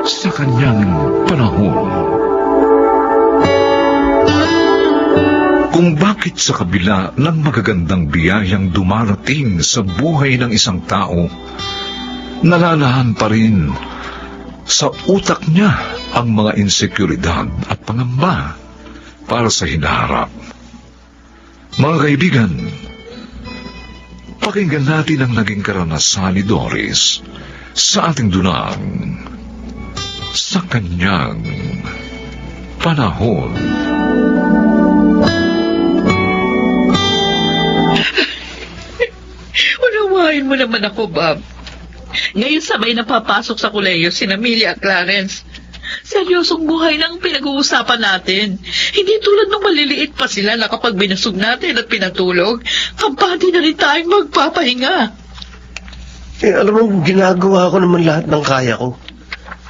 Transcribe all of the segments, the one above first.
sa kanyang panahon. Kung bakit sa kabila ng magagandang biyayang dumarating sa buhay ng isang tao, nalalahan pa rin sa utak niya ang mga insekuridad at pangamba para sa hinaharap. Mga kaibigan, pakinggan natin ang naging karanasan ni Doris sa ating dunang sa kanyang panahon. Unawain mo naman ako, Bob. Ngayon sabay napapasok sa kolehiyo si Amelia at Clarence. Seryosong buhay na ang pinag-uusapan natin. Hindi tulad nung maliliit pa sila na kapag binusog natin at pinatulog, kampante na rin tayong magpapahinga. Alam mo, ginagawa ko naman lahat ng kaya ko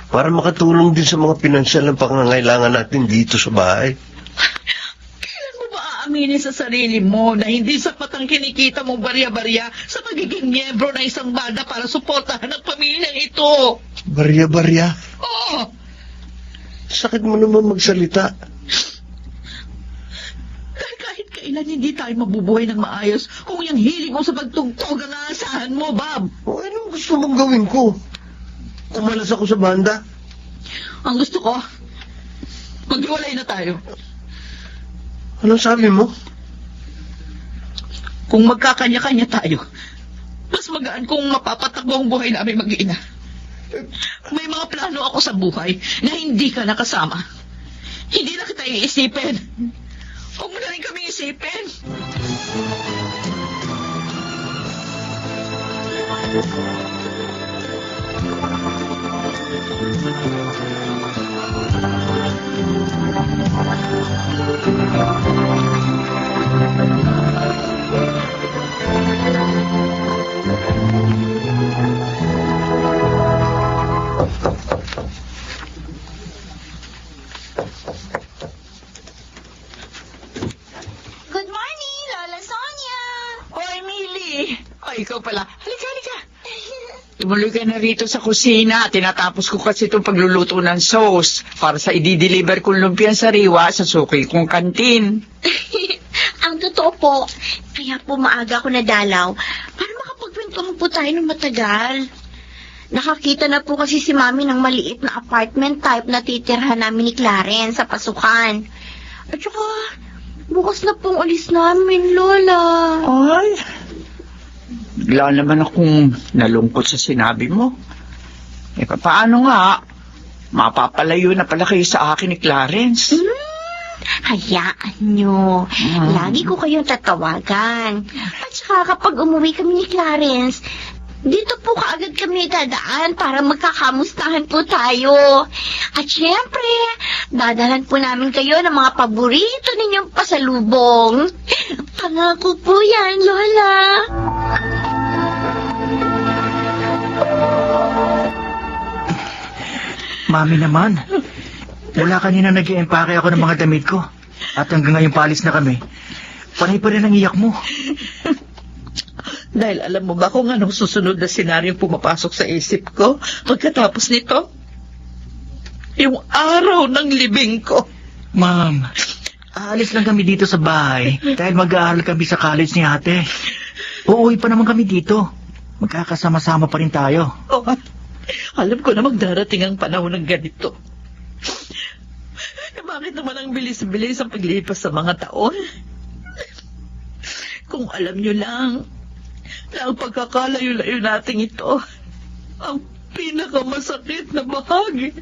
para makatulong din sa mga pinansyal na pangangailangan natin dito sa bahay. Kailan mo ba aaminin sa sarili mo na hindi sapat ang kinikita mong barya-barya sa pagiging miyembro ng isang banda para suportahan ang pamilyang ito? Barya-barya? Oo! Sakit mo naman magsalita. Dahil kahit kailan hindi tayo mabubuhay ng maayos kung yung hilig mo sa pagtugtog ang aasahan mo, Bob. O anong gusto mong gawin ko? Umalas ako sa banda? Ang gusto ko, maghiwalay na tayo. Anong sabi mo? Kung magkakanya-kanya tayo, mas magaan kung mapapatakbo ang buhay namin mag-ina. May mga plano ako sa buhay na hindi ka nakasama. Hindi na kita iisipin. Huwag mo na rin kami isipin. Good morning, Lola Sonia! Hoy, Millie! Ay, ikaw pala. Halika, halika. Tumuloy ka na rito sa kusina. Tinatapos ko kasi itong pagluluto ng sauce para sa i-deliver kong lumpiang sariwa sa suki kong kantin. Ang totoo po, kaya po maaga ako nadalaw para makapagkwentuhan po tayo ng matagal. Nakakita na po kasi si Mami ng maliit na apartment type na titirhan namin ni Clarence sa pasukan. At saka, bukas na pong alis namin, Lola. Ay, bigla naman akong nalungkot sa sinabi mo. Eh, paano nga? Mapapalayo na pala kayo sa akin ni Clarence. Hayaan nyo. Lagi ko kayong tatawagan. At saka kapag umuwi kami ni Clarence, dito po kaagad kami dadaan para magkakamustahan po tayo. At syempre, dadalan po namin kayo ng mga paborito ninyong pasalubong. Pangako po yan, Lola. Mami naman, mula kanina nag-i-empake ako ng mga damit ko. At hanggang ngayon palis na kami. Panay pa rin ang iyak mo. Dahil alam mo ba kung anong susunod na senaryong pumapasok sa isip ko pagkatapos nito? Yung araw ng libing ko. Ma'am, aalis lang kami dito sa bahay dahil mag-aaral kami sa college ni ate. Uuwi pa naman kami dito. Magkakasama-sama pa rin tayo. Oh, alam ko na magdarating ang panahon ng ganito. Eh, bakit naman ang bilis-bilis ang paglipas sa mga taon? Kung alam nyo lang na ang pagkakalayo-layo natin ito ang pinakamasakit na bahagi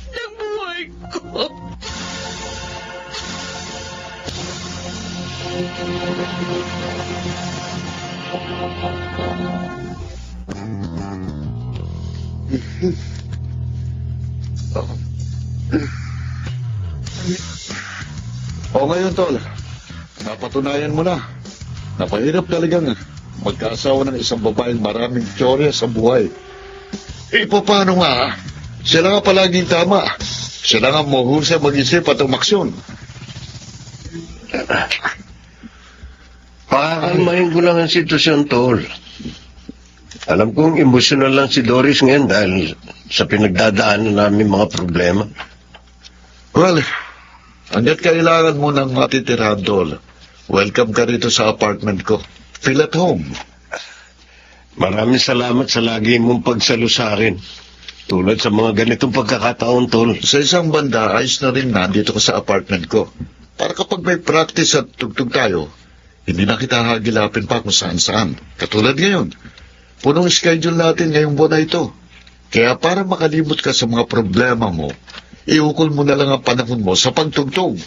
ng buhay ko. O ngayon, Tol, napatunayan mo na. Napahirap talagang magkaasawa ng isang babaeng maraming teorya sa buhay. Eh, paano nga? Sila nga palaging tama. Sila nga mahusay mag-isip at umaksyon. Pakalmahin ko lang ang sitwasyon, Tol. Alam kong emosyonal lang si Doris ngayon dahil sa pinagdadaanan namin mga problema. Well, hanggat kailangan mo ng matitirahan, Tol, welcome ka rito sa apartment ko. Feel at home. Maraming salamat sa lagi mong pagsalo sa akin. Tulad sa mga ganitong pagkakataon, Tol. Sa isang banda, ayos na rin nandito ka sa apartment ko. Para kapag may practice at tugtog tayo, hindi na kita hagilapin pa kung saan-saan. Katulad ngayon, punong schedule natin ngayong buwan na ito. Kaya para makalimot ka sa mga problema mo, iukol mo na lang ang panahon mo sa pagtugtog.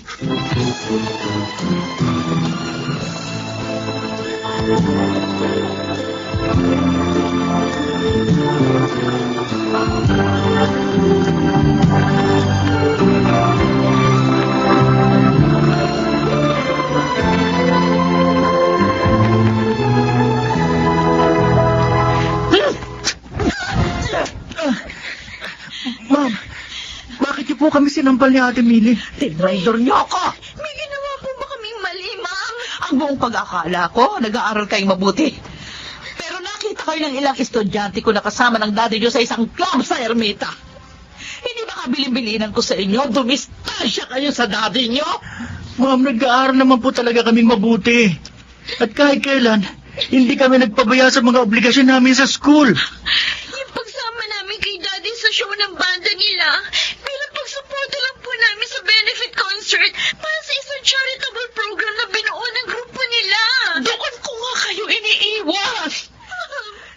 Ma'am, bakit niyo po kami sinampal ni Ate Millie? Tinraidor niyo ako! May ginawa po ba kaming mali, ma'am? Ang buong pag-akala ko, nag-aaral kayong mabuti. Pero nakita kayo ng ilang estudyante ko na kasama ng daddy niyo sa isang club sa Ermita. Hindi ba kabilin-bilinan ko sa inyo, dumistansya kayo sa daddy niyo? Ma'am, nag-aaral naman po talaga kaming mabuti. At kahit kailan, hindi kami nagpabaya sa mga obligasyon namin sa school. Yung pagsama namin kay Daddy sa show ng banda nila, bilang pagsuporta lang po namin sa benefit concert para sa isang charitable program na binuo ng grupo nila. Doon ko nga kayo iniiwas.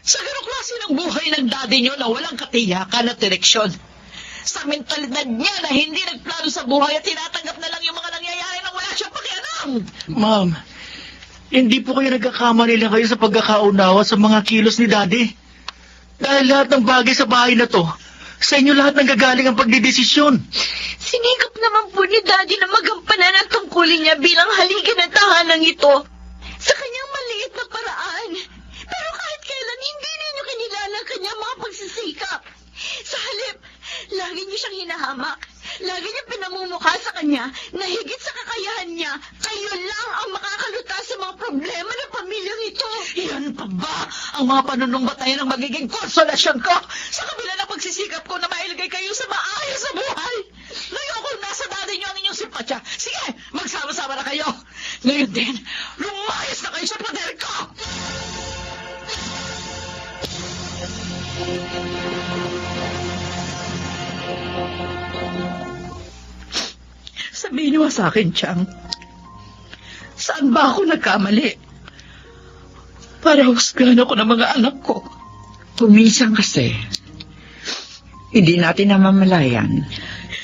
Sa ganong klase ng buhay ng daddy niyo na walang katiyakan at direksyon. Sa mentalidad niya na hindi nagplano sa buhay at tinatanggap na lang yung mga nangyayari nang wala siyang pakialam. Ma'am, hindi po kayo nagkakamali lang kayo sa pagkakaunawa sa mga kilos ni Daddy. Dahil lahat ng bagay sa bahay na to, sa inyo lahat nang gagaling ang pagdidesisyon. Sinigap naman po ni Daddy na magampanan ang tungkulin niya bilang haligi ng tahanang ito sa kanyang maliit na paraan. Pero kahit kailan, hindi ninyo kinilala ang kanyang mga pagsisikap. Sa halip, lagi niyo siyang hinahamak. Lagi niyo pinamumukha sa kanya na higit sa kakayahan niya, kayo lang ang makakalutas sa mga problema ng pamilyang ito. Yan pa ba ang mga panunumbatain ang magiging konsolasyon ko sa kabila ng pagsisikap ko na mailagay kayo sa maayos na buhay? Ngayon kung nasa daddy niyo ang inyong simpatya, sige, magsama-sama na kayo. Ngayon din, lumayas na kayo sa pader ko! Sabihin niyo sa akin, Chang, saan ba ako nagkamali? Para husgahan ako ng mga anak ko. Kuminsan kasi, hindi natin namamalayan.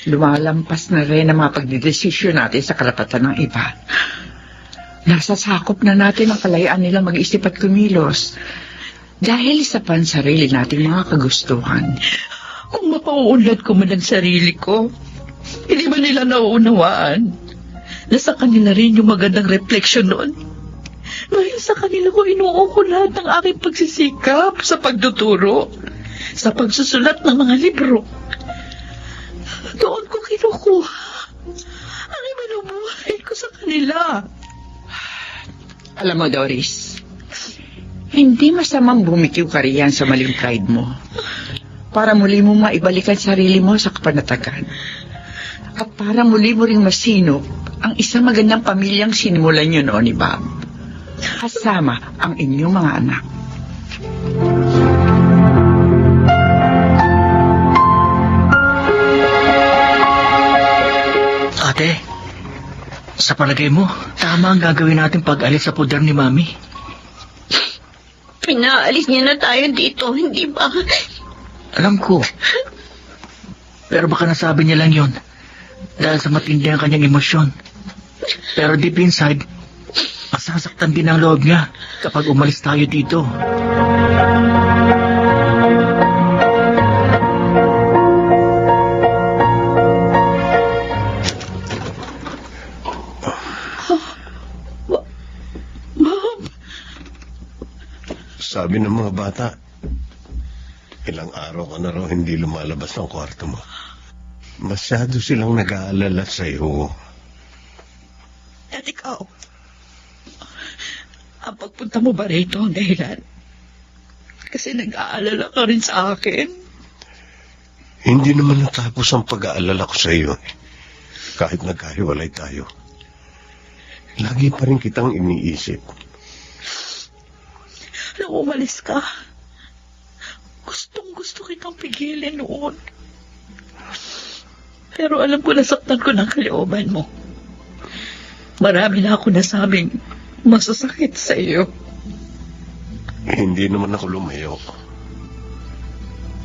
Lumalampas na rin ang mga pagdidesisyon natin sa karapatan ng iba. Nasasakop na natin ang kalayaan nila mag-isip at kumilos dahil sa pansarili nating mga kagustuhan. Kung mapauunlad ko man ang sarili ko, hindi ba nila nauunawaan na sa kanila rin yung magandang refleksyon noon? Dahil sa kanila ko inuuko lahat ng aking pagsisikap sa pagtuturo, sa pagsusulat ng mga libro. Doon ko kinukuha ang imanubuhay ko sa kanila. Alam mo, Doris, hindi masamang bumikiw ka riyan sa maling pride mo para muli mo maibalik ang sarili mo sa kapanatagan. At para muli mo ring masinop ang isang magandang pamilyang sinimulan niyo noon ni Bob. Kasama ang inyong mga anak. Ate, sa palagay mo, tama ang gagawin natin pag-alis sa poder ni Mami. Pinaalis niya na tayo dito, hindi ba? Alam ko. Pero baka nasabi niya lang yon dahil sa matindi ang kanyang emosyon. Pero deep inside, masasaktan din ang loob niya kapag umalis tayo dito. Sabi ng mga bata, ilang araw ka na raw hindi lumalabas ng kwarto mo. Masyado silang nag-aalala sa'yo. At ikaw, ang pagpunta mo ba rito ang dahilan? kasi nag-aalala ka rin sa akin. Hindi naman natapos ang pag-aalala ko sa iyo. Kahit nagkahiwalay tayo. Lagi pa rin kitang iniisip. Nung umalis ka, gustong-gusto kitang pigilin noon. Pero alam ko nasaktan ko ng kalooban mo. Marami na ako nasabing masasakit sa iyo. Hindi naman ako lumayo.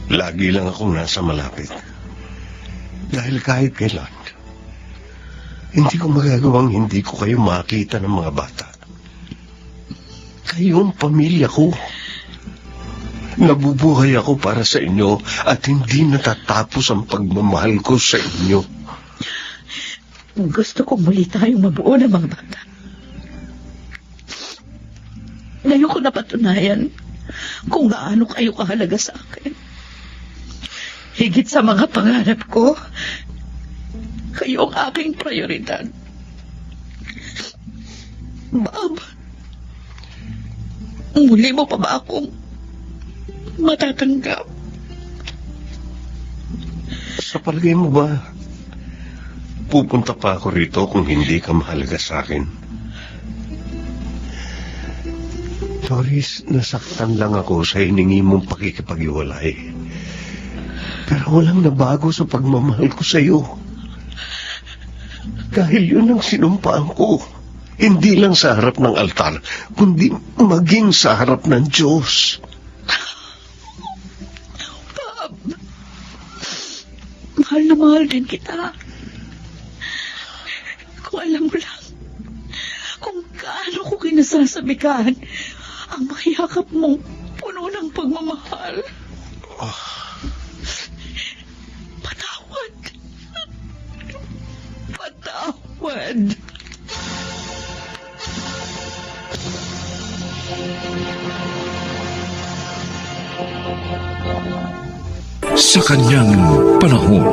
Lagi lang akong nasa malapit. Dahil kahit kailan, hindi ko magagawang hindi ko kayo makita ng mga bata. Kayo ang pamilya ko. Nabubuhay ako para sa inyo at hindi natatapos ang pagmamahal ko sa inyo. Gusto ko muli tayong mabuo ng mga bata. Ngayon ko napatunayan kung gaano kayo kahalaga sa akin. Higit sa mga pangarap ko, kayo ang aking prioridad. Bob, muli mo pa ba akong matatanggap? Sa palagay mo ba, pupunta pa ako rito kung hindi ka mahalaga sa akin? Doris, nasaktan lang ako sa hiningi mong pakikipag-iwalay. Pero walang nabago sa pagmamahal ko sa iyo. Dahil yun ang sinumpaan ko. Hindi lang sa harap ng altar, kundi maging sa harap ng Diyos. Bob, mahal na mahal din kita. Kung alam mo lang, kung gaano ko kinasasabikan ang makiyakap mong puno ng pagmamahal. Patawad. Patawad. Sa kanyang panahon,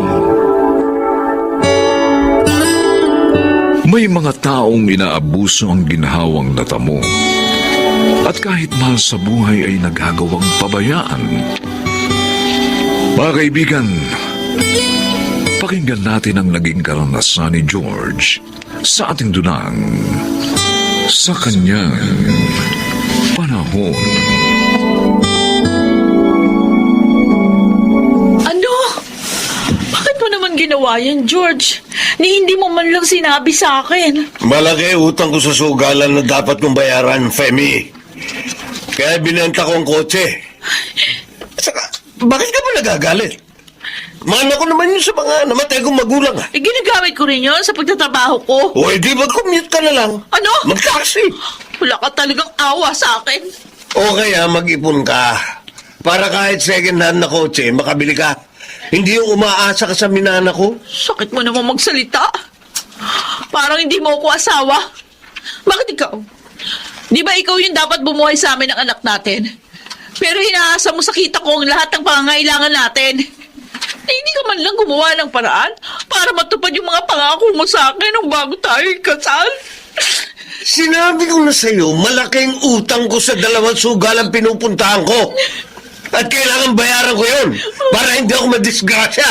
may mga taong inaabuso ang ginhawang natamo at kahit mahal sa buhay ay nagagawang pabayaan. Mga kaibigan, pakinggan natin ang naging karanasan ni George sa ating dunang Sa Kanyang Panahon. Ano? Bakit mo naman ginawa yan, George? Ni hindi mo man lang sinabi sa akin. Malaki utang ko sa sugalan na dapat kong bayaran, Femi. Kaya binenta ko ang kotse. Saka, bakit ka ba nagagalit? Mahal ako naman yun sa mga namatay kong magulang. Eh, ginagamit ko rin yun sa pagtatrabaho ko. O, di ba commute ka na lang? Ano? Mag-taxi. Wala ka talagang awa sa akin. O kaya mag-ipon ka. Para kahit second hand na kotse, makabili ka. Hindi yung umaasa ka sa minana ko. Sakit mo naman magsalita. Parang hindi mo ako asawa. Bakit ikaw? Di ba ikaw yung dapat bumuhay sa amin ng anak natin? Pero hinaasa mo sa kita ko ang lahat ng pangangailangan natin. Eh, hindi ka man lang gumawa ng paraan para matupad yung mga pangako mo sa akin nung bago tayo ikasal. Sinabi ko na sa'yo, malaking utang ko sa dalawang sugalang pinupuntahan ko. At kailangan bayaran ko yun para hindi ako madisgrasya.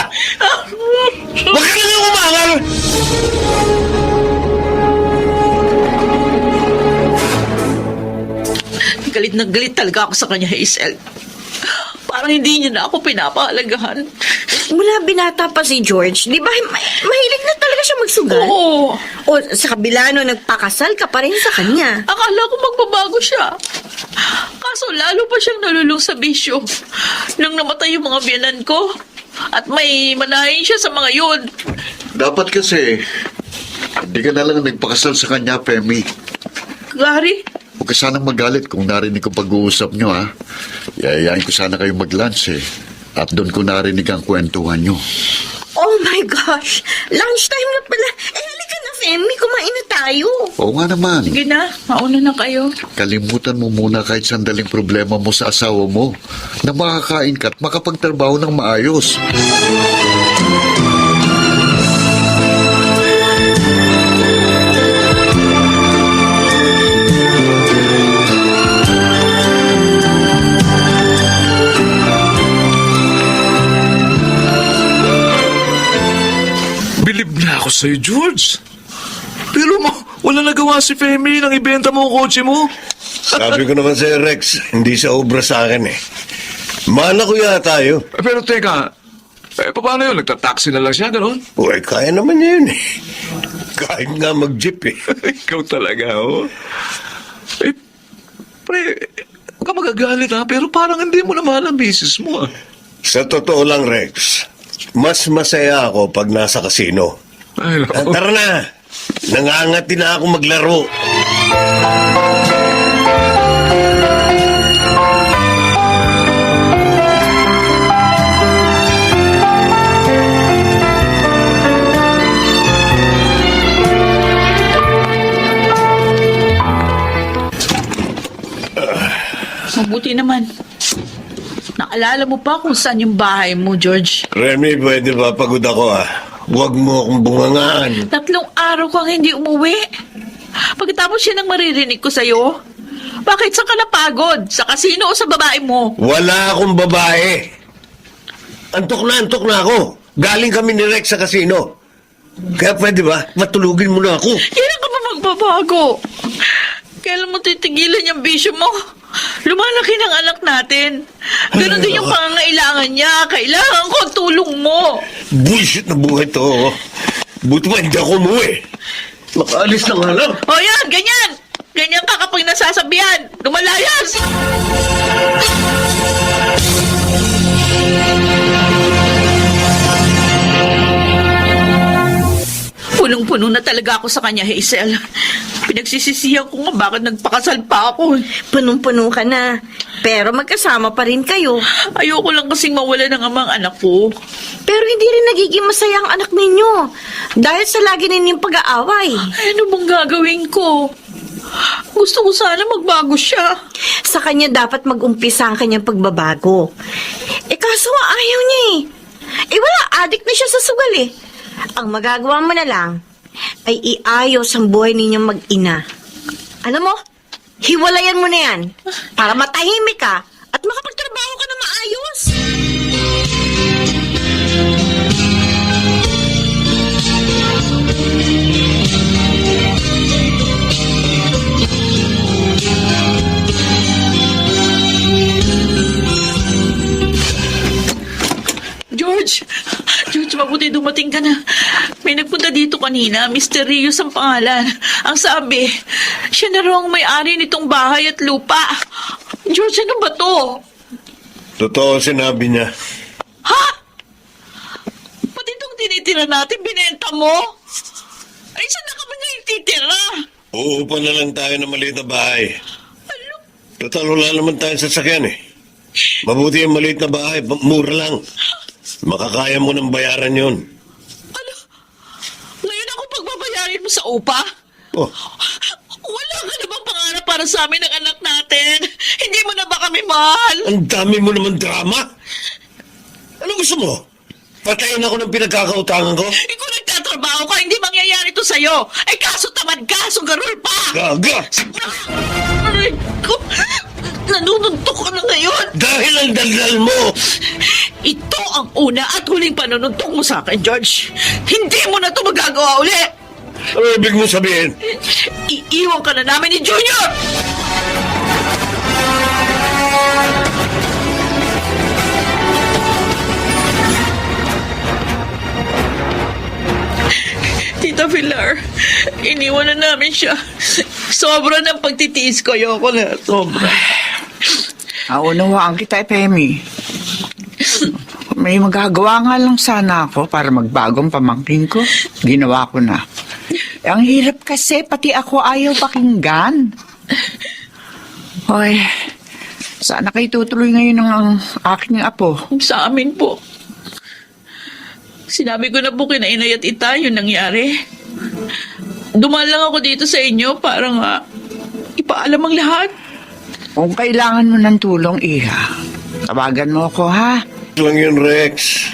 Huwag ka na nga umangal! Galit na galit talaga ako sa kanya, Hazel. Parang hindi niya na ako pinapahalagahan. Mula binata pa si George, di ba mahilig na talaga siya magsugal? Oo. O sa kabila no, nagpakasal ka pa rin sa kanya. Akala ko magbabago siya. Kaso lalo pa siyang nalulung sa bisyo. Nang namatay yung mga biyanan ko. At may manahin siya sa mga yun. Dapat kasi, hindi ka na lang nagpakasal sa kanya, Femi. Gary, Huwag ka sanang magalit kung narinig ko pag-uusap nyo, ha? Yayayain ko sana kayo mag-lunch, eh. At doon ko narinig ang kwentuhan nyo. Oh my gosh! Lunchtime na pala. Eh, halika na, Femi. Kumain na tayo. Oo nga naman. sige na. Mauna na kayo. Kalimutan mo muna kahit sandaling problema mo sa asawa mo na makakain ka at makapagtrabaho ng maayos. ako sa'yo, George. Pero mo, wala nagawa si Femi nang ibenta mo ang kotse mo. Sabi ko naman sa'yo, Rex, hindi sa obra sa akin eh. Mana ko yata yun. Pero teka, paano yun? Nagtataksi na lang siya, gano'n? Uy, kaya naman niya yun eh. Kahit nga mag-jeep eh. Ikaw talaga, oh. Pre, huwag ka magagalit ha, pero parang hindi mo na mahal ang misis mo ah. Sa totoo lang, Rex, mas masaya ako pag nasa kasino. Ay, naku. Tara na! Nangangati na ako maglaro. Mabuti naman. Naalala mo pa kung saan yung bahay mo, George? Remy, pwede ba pagod ako ah? Huwag mo akong bungangaan. 3 araw kang hindi umuwi. Pagkatapos yan ang maririnig ko sa'yo. Bakit saan ka napagod? Sa kasino o sa babae mo? Wala akong babae. Antok na ako. Galing kami ni Rex sa kasino. Kaya pwede ba, matulugin mo na ako. Kailan ka pa magbabago? Kailan mo titigilan yung bisyo mo? Lumalaki ng anak natin. Ganon din yung pangangailangan niya. Kailangan ko ang tulong mo. Bullshit na buhay to. oh. Buti ba hindi ako umuwi? Makaalis na nga lang. O yan, ganyan. Ganyan ka kapag nasasabihan. Lumalayas. Punong-puno na talaga ako sa kanya, Hazel. Pinagsisisihan ko nga bakit nagpakasal pa ako. Punong-puno ka na. Pero magkasama pa rin kayo. Ayoko lang kasing mawala ng amang anak ko. Pero hindi rin nagiging masaya ang anak ninyo. Dahil sa lagi ninyong pag-aaway. Ay, ano bang gagawin ko? Gusto ko sana magbago siya. Sa kanya dapat mag-umpisa ang kanyang pagbabago. Kaso nga ayaw niya eh. Wala, adik na siya sa sugal eh. Ang magagawa mo na lang ay iayos ang buhay ninyong mag-ina. Alam mo, hiwalayan mo na yan para matahimik ka at makapagtrabaho ka na maayos. George, mabuti dumating ka na. May nagpunta dito kanina, Mysterious ang pangalan. Ang sabi, siya na raw ang may-ari nitong bahay at lupa. George, ano ba to? Totoo sinabi niya. Ha? Pati itong tinitira natin, binenta mo? Ay, saan na ka ba ngayon titira? Uupa na lang tayo ng maliit na bahay. Ano? Total, wala naman tayong sasakyan eh. Mabuti yung maliit na bahay, mura lang. Makakaya mo ng bayaran yun. Ano? Ngayon ako pagbabayarin mo sa upa? Oh, Wala ka na bang pangarap para sa amin ng anak natin? Hindi mo na ba kami mahal? ang dami mo naman drama. Ano gusto mo? Patayin ako ng pinagkakautangan ko? Kung nagtatrabaho ka, hindi mangyayari to sa'yo. Ay, kaso tamad ka, sugarol pa! Gaga! Aray ko! Nanununtok ka na ngayon! Dahil ang daldal mo! Ito ang una at huling panununtok mo sa akin, George. Hindi mo na ito magagawa uli! Ano ibig mo sabihin? Iiwan ka na namin ni Junior! Tita Pilar, iniwan na namin siya. Sobra ng pagtitiis ko. Ayoko na. Sobra. Naunawaan kita, Femi. May magagawa nga lang sana ako para magbagong pamangkin ko. Ginawa ko na. Ang hirap kasi, pati ako ayaw pakinggan. Hoy, sana kayo tutuloy ngayon ng aking apo. Sa amin po. Sinabi ko na po kina Inay at Ita yung nangyari. Dumaan lang ako dito sa inyo para nga ipaalam ang lahat. Kung kailangan mo ng tulong, Iha, tawagan mo ako, ha? Lang yun, Rex.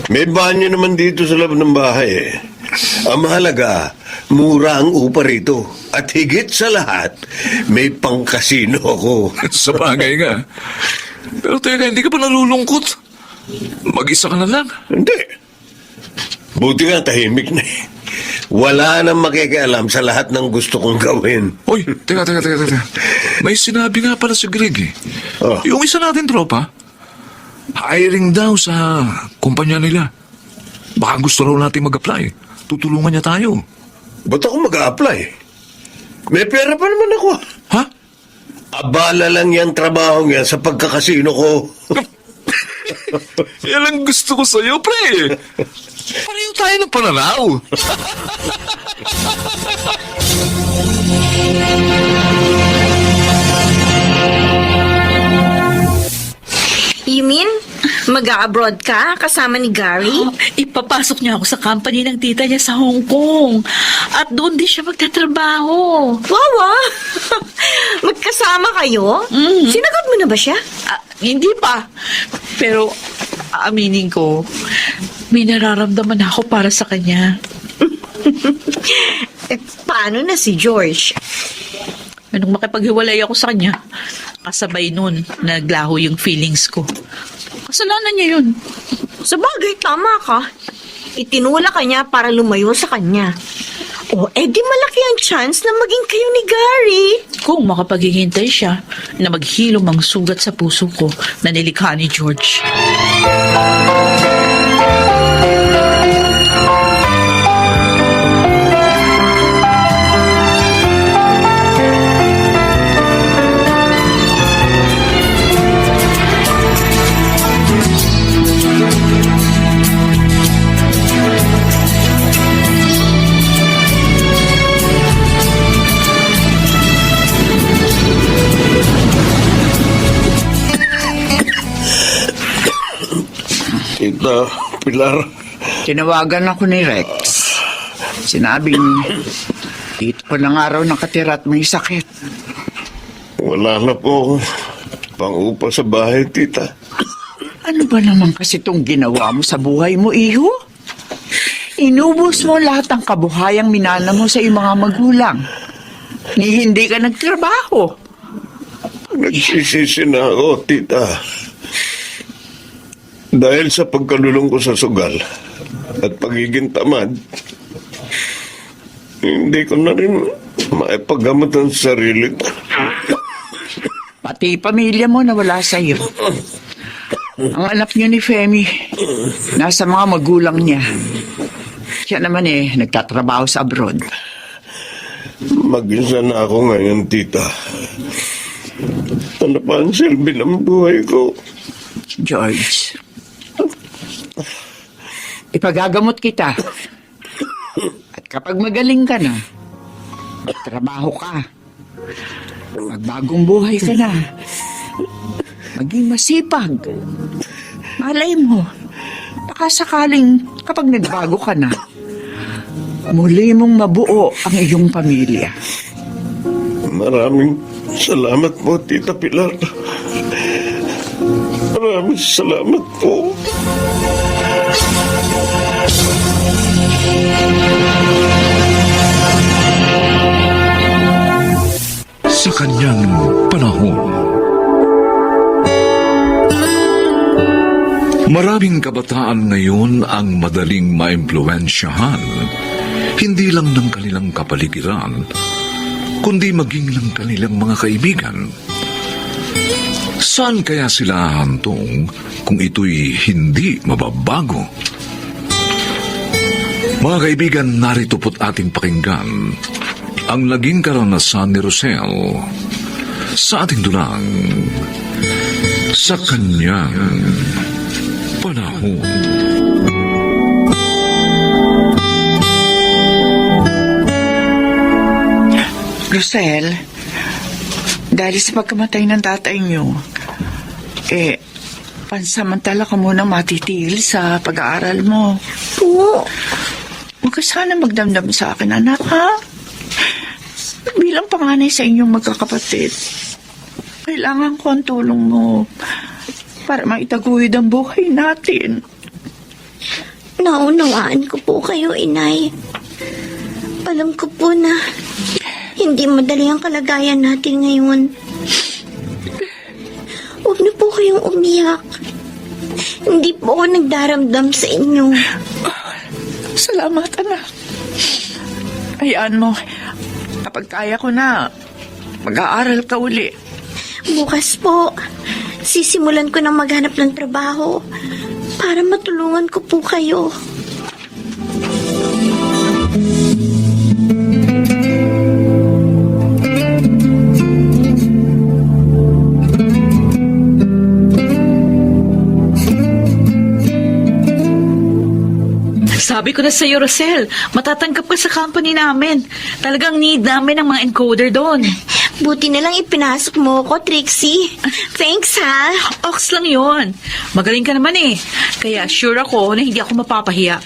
May banyo naman dito sa loob ng bahay eh. Ang mahalaga, mura ang upa rito. At higit sa lahat, may pangkasino ako. Sa bagay nga. Pero teka, hindi ka pa nalulungkot. Mag-isa ka na lang. Hindi. Buti nga tahimik na eh. Wala nang makikialam sa lahat ng gusto kong gawin. Oy, teka. May sinabi nga pala si Greg eh. Oh. Yung isa natin tropa, hiring daw sa kumpanya nila. Baka gusto raw natin mag-apply. Tutulungan niya tayo. Ba't ako mag-a-apply? May pera pa naman ako. Ha? Abala lang yung trabaho niya sa pagkakasino ko. Yan ang gusto ko sa'yo, pre. Pareho tayo ng pananaw. You mean, mag-a-abroad ka kasama ni Gary? Ipapasok niya ako sa company ng tita niya sa Hong Kong. At doon din siya magtatrabaho. Wawa! Magkasama kayo? Sinagot mo na ba siya? Hindi pa. Pero, aminin ko, may nararamdaman ako para sa kanya. Paano na si George? Nung makipaghiwalay ako sa kanya, kasabay nun, naglaho yung feelings ko. Kasalanan niya yun. Sa bagay, tama ka. Itinula ka niya para lumayo sa kanya. O, edi malaki ang chance na maging kayo ni Gary. Kung makapaghihintay siya na maghilom ang sugat sa puso ko na nilikha ni George. Tita Pilar, Tinawagan ako ni Rex. Sinabing, dito ko lang araw nakatira at may sakit. wala na po pang-upa sa bahay, tita. Ano ba naman kasi itong ginawa mo sa buhay mo, iho? Inubos mo lahat ng kabuhayang minana mo sa iyong mga magulang. Ni hindi ka nagtrabaho. Nagsisisi na ako, tita. Dahil sa pagkalulong ko sa sugal at pagiging tamad, hindi ko na rin maipagamot ang sarili ko. Pati pamilya mo na wala sa iyo. Ang anak niyo ni Femi, nasa mga magulang niya. Siya naman nagtatrabaho sa abroad. Mag-isa na ako ngayon, tita. Ano pa ang silbi ng buhay ko? George, ipagagamot kita. At kapag magaling ka na, magtrabaho ka. Magbagong buhay ka na. Maging masipag. Malay mo, baka sakaling kapag nagbago ka na, muli mong mabuo ang iyong pamilya. Maraming salamat po, Tita Pilar. Maraming salamat po. Sa kanyang panahon, maraming kabataan ngayon ang madaling maimpluwensyahan, hindi lang ng kanilang kapaligiran, kundi maging ng kanilang mga kaibigan. Saan kaya sila hantong kung ito'y hindi mababago? Mga kaibigan, narito po't ating pakinggan ang naging karanasan ni Rosel sa ating dulang sa kanyang panahon. Rosel, dahil sa pagkamatay ng tatay niyo, pansamantala ka muna matitigil sa pag-aaral mo. Po. Huwag ka sana magdamdam sa akin, anak, ha? Bilang panganay sa inyong magkakapatid, kailangan ko ang tulong mo para maitaguyod ang buhay natin. Naunawaan ko po kayo, inay. Alam ko po na hindi madali ang kalagayan natin ngayon. Huwag niyo po kayong umiyak. Hindi po ako nagdaramdam sa inyo. Salamat, anak. Hayaan mo. Kapag kaya ko na, mag-aaral ka uli. Bukas po, sisimulan ko ng maghanap ng trabaho para matulungan ko po kayo. Sabi ko na sa'yo, Rosel, matatanggap ka sa company namin. Talagang need namin ng mga encoder doon. Buti na lang ipinasok mo ko, Trixie. Thanks, ha? Ox lang yon. Magaling ka naman eh. Kaya sure ako na hindi ako mapapahiya.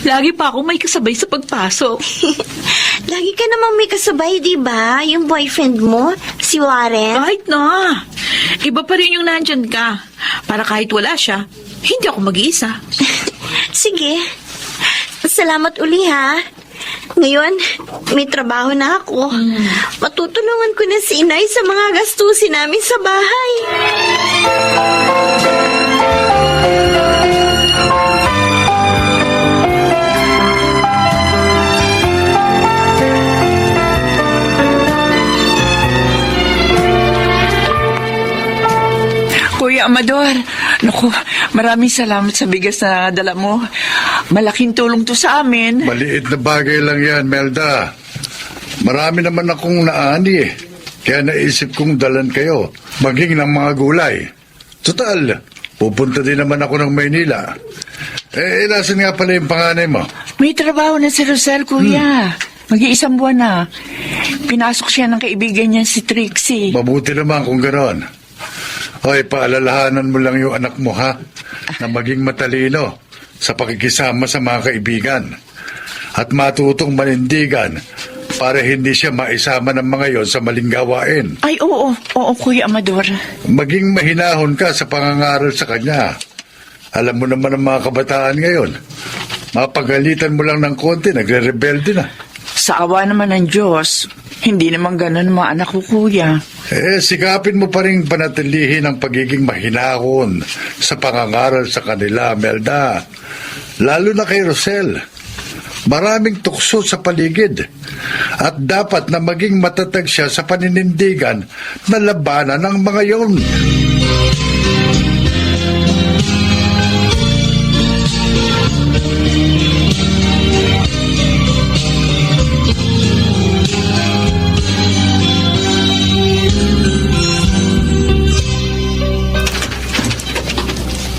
Lagi pa akong may kasabay sa pagpasok. Lagi ka namang may kasabay, di ba? Yung boyfriend mo, si Warren. Kahit na. Iba pa rin yung nandyan ka. Para kahit wala siya, hindi ako mag-iisa. Sige. Salamat uli, ha? Ngayon, may trabaho na ako. Matutulungan ko na si Inay sa mga gastusin namin sa bahay. Kuya Amador, naku, maraming salamat sa bigas na dala mo. Malaking tulong to sa amin. Maliit na bagay lang yan, Melda. Marami naman akong naani eh. Kaya naisip kong dalan kayo, maging ng mga gulay. Total, pupunta din naman ako ng Maynila. Nasan nga pala yung panganay mo? May trabaho na si Rosel, kuya. Mag-iisang buwan na. Pinasok siya ng kaibigan niya si Trixie. Mabuti naman kung ganon. Hoy, paalalahanan mo lang yung anak mo, ha? Na maging matalino sa pakikisama sa mga kaibigan. At matutong manindigan para hindi siya maisama ng mga yon sa maling gawain. Ay, oo, Kuya Amador. Maging mahinahon ka sa pangangaral sa kanya. Alam mo naman ang mga kabataan ngayon. Mapagalitan mo lang ng konti, nagre-rebelde na. Sa awa naman ng Diyos, hindi naman ganun ang mga anak ko, kuya. Sikapin mo pa rin panatilihin ang pagiging mahinahon sa pangangaral sa kanila, Melda. Lalo na kay Rosel. Maraming tukso sa paligid. At dapat na maging matatag siya sa paninindigan na labanan ng mga yon.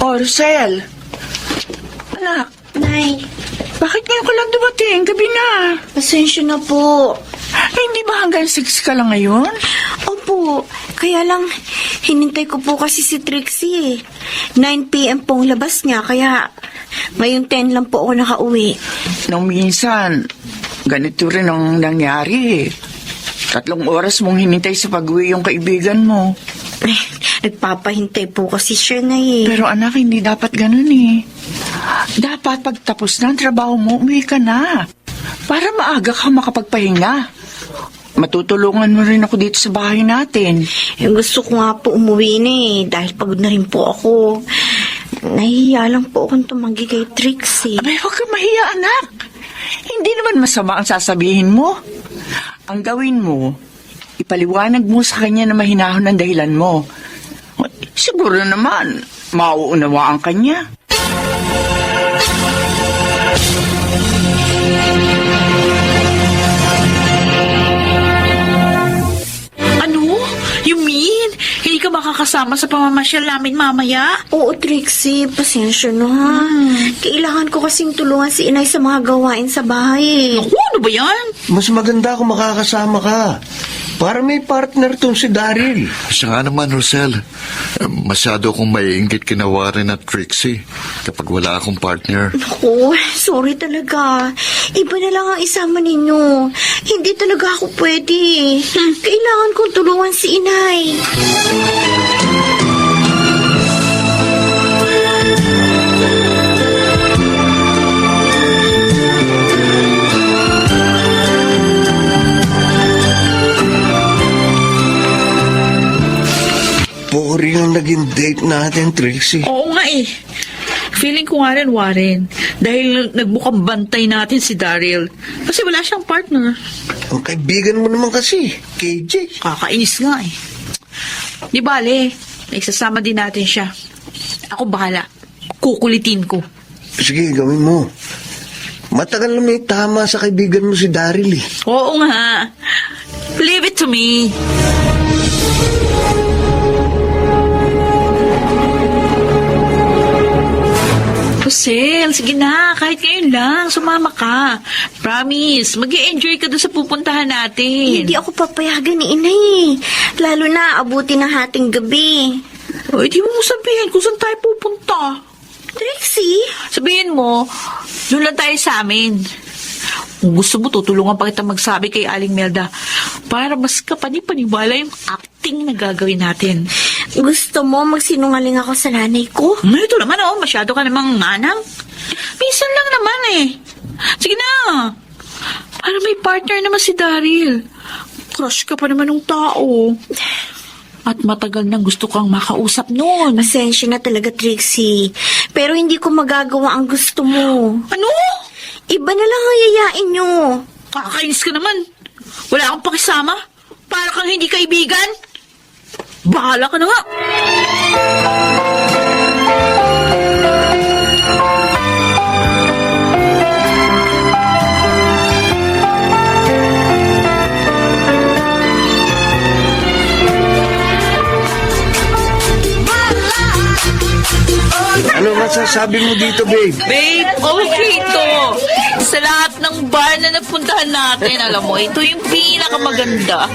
Oh, Rosel. Anak, Nay, bakit ngayon ka lang dumating? Gabi na. pasensya na po. Ay, hindi ba hanggang 6 ka lang ngayon? Opo, kaya lang hinintay ko po kasi si Trixie. 9 p.m. pong labas niya, kaya ngayon 10 lang po ako nakauwi. Nung minsan, ganito rin ang nangyari. 3 oras mong hinintay sa pag-uwi yung kaibigan mo. Nagpapahintay po kasi siya na eh. Pero anak, hindi dapat ganun eh. Dapat pagtapos na ang trabaho mo, umuwi ka na. Para maaga ka makapagpahinga. Matutulungan mo rin ako dito sa bahay natin. Yung gusto ko nga po umuwi na eh, dahil pagod na rin po ako. Nahihiya lang po akong tumanggi kay Trixie. Abay, huwag kang mahiya, anak. Hindi naman masama ang sasabihin mo. Ang gawin mo, ipaliwanag mo sa kanya na mahinahon ang dahilan mo. Siguro naman, mauunawaan ka niya. Ano? You mean, hindi ka makakasama sa pamamasyal namin mamaya? Oo, Trixie, pasensya na ha. Kailangan ko kasing tulungan si Inay sa mga gawain sa bahay. Naku, ano ba yan? Mas maganda kung makakasama ka. Para may partner tong si Daryl. Siya nga naman, Rosel. Masyado akong maiinggit kina Warren at Trixie kapag wala akong partner. Naku, sorry talaga. Iba na lang ang isama ninyo. Hindi talaga ako pwede. Kailangan kong tulungan si Inay. Boring ang naging date natin, Trixie. Oo nga eh. Feeling ko nga rin, Warren. Dahil nagbukang bantay natin si Daryl. Kasi wala siyang partner. Ang kaibigan mo naman kasi, KJ. Kakainis nga eh. Di bale, nagsasama din natin siya. Ako bahala. Kukulitin ko. Sige, gawin mo. Matagal na may tama sa kaibigan mo si Daryl eh. Oo nga. Leave it to me. Rosel, sige na. Kahit ngayon lang, sumama ka. Promise, mag-i-enjoy ka doon sa pupuntahan natin. Hindi ako papayagan ni Inay. Lalo na abuti ng hating gabi. O, di mo sabihin kung saan tayo pupunta. Trixie? Sabihin mo, doon lang tayo sa amin. Kung gusto mo, tutulungan pa kita magsabi kay Aling Melda para mas kapani-paniwala yung acting na gagawin natin. Gusto mo magsinungaling ako sa nanay ko? Ito naman, masyado ka namang manang. Minsan lang naman eh. Sige na. Para may partner naman si Daryl. Crush ka pa naman ng tao. At matagal nang gusto kang makausap noon. Pasensya na talaga, Trixie. Pero hindi ko magagawa ang gusto mo. Ano? Iba na lang ang yayain nyo. Kakainis ka naman. Wala akong pakisama. Para kang hindi kaibigan. Bahala ka na nga. Ano masasabi mo dito, babe? Babe, okay to. Sa lahat ng bar na napuntahan natin, alam mo, ito yung pinakamaganda.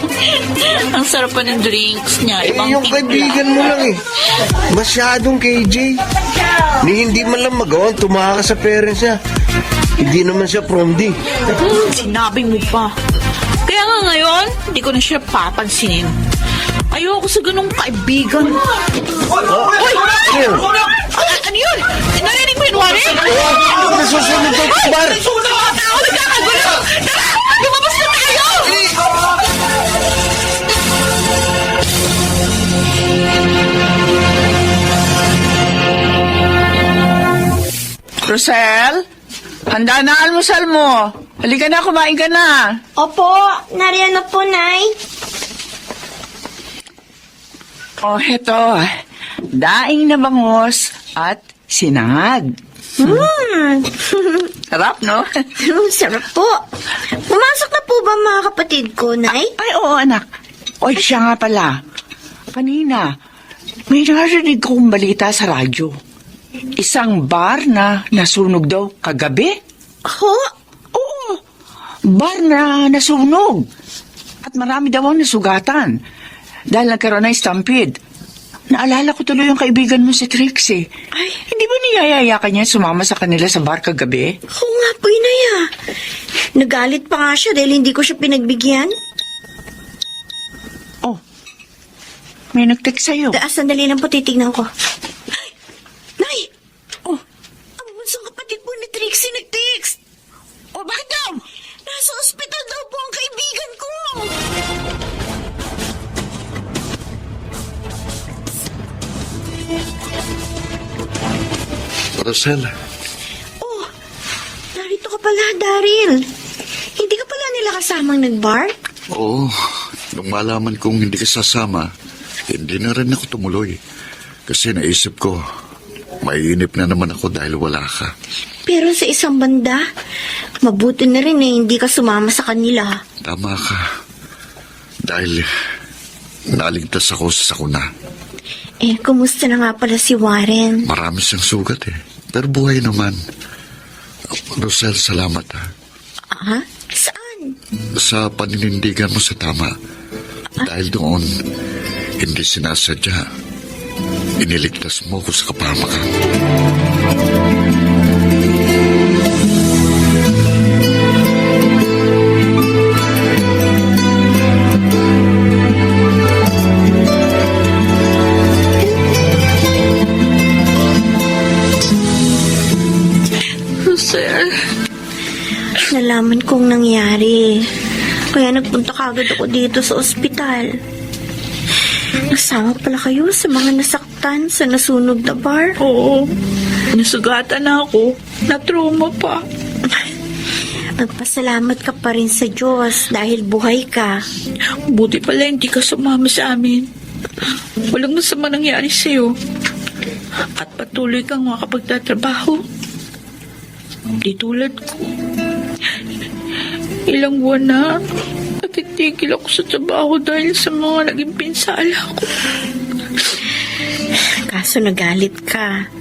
Ang sarap pa ng drinks niya. Ibang Yung timpla. kaibigan mo lang eh. Masyadong KJ. Ni hindi man lang magawang tumakas sa parents niya. Hindi naman siya prom D. Sinabi mo pa. Kaya nga ngayon, hindi ko na siya papansinin. Ayoko sa ganung kaibigan. Uy! Ano yun? Narinig mo yun, Warren? Nasusunod daw sa bar. Nagsusunod ang tao! Nagkakagulo! Tara! Lumabas na tayo! Rosel, handa na almusal mo. Halika na, kumain ka na. Opo, nariyan na po, Nay. Oh, heto. Daing na bangos at sinangag. Sarap, no? Sarap po. Pumasok na po ba mga kapatid ko, Nay? Ay, oo, anak. Oy, siya nga pala. Kanina, may narinig kong balita sa radyo. Isang bar na nasunog daw kagabi. Ho? Oo, bar na nasunog. At marami daw ang nasugatan. Dahil nagkaroon ng stampede. Naalala ko tuloy yung kaibigan mo si Trixie. Ay. Hindi ba niyayaya ka niya sumama sa kanila sa bar kagabi? Oo nga po, Inay ah. Nagalit pa nga siya dahil hindi ko siya pinagbigyan. Oh, may nag-text sa'yo. Sandali lang po, titignan ko. Ay! Nay! Oh, Ang bunsong kapatid po ni Trixie nag-text. oh, bakit daw? Nasa ospital daw po ang kaibigan ko. Rosel, Oh, narito ka pala, Daryl. Hindi ka pala nila kasamang nag-bar? oo, nung malaman kong hindi ka sasama, hindi na rin ako tumuloy. Kasi naisip ko, maiinip na naman ako dahil wala ka. Pero sa isang banda, mabuti na rin hindi ka sumama sa kanila. Tama ka. Dahil naligtas ako sa sakuna. Kumusta na nga pala si Warren? Marami siyang sugat eh. Pero buhay naman. Rosel, salamat ha. Ha? Saan? Sa paninindigan mo sa tama. Dahil doon, hindi sinasadya. Iniligtas mo ko sa kapahamakan. Sir, Nalaman kong nangyari. Kaya nagpunta kagad ako dito sa ospital. Nasama pala kayo sa mga nasaktan sa nasunog na bar. oo. Nasugatan na ako. Na-trauma pa. Magpasalamat ka pa rin sa Diyos dahil buhay ka. Buti pala hindi ka sumama sa amin. Walang masama nangyari sa'yo. At patuloy kang makapagtatrabaho. Di tulad ko. Ilang buwan na natitigil ako sa trabaho dahil sa mga naging pinsala ko. Kaso nagalit ka.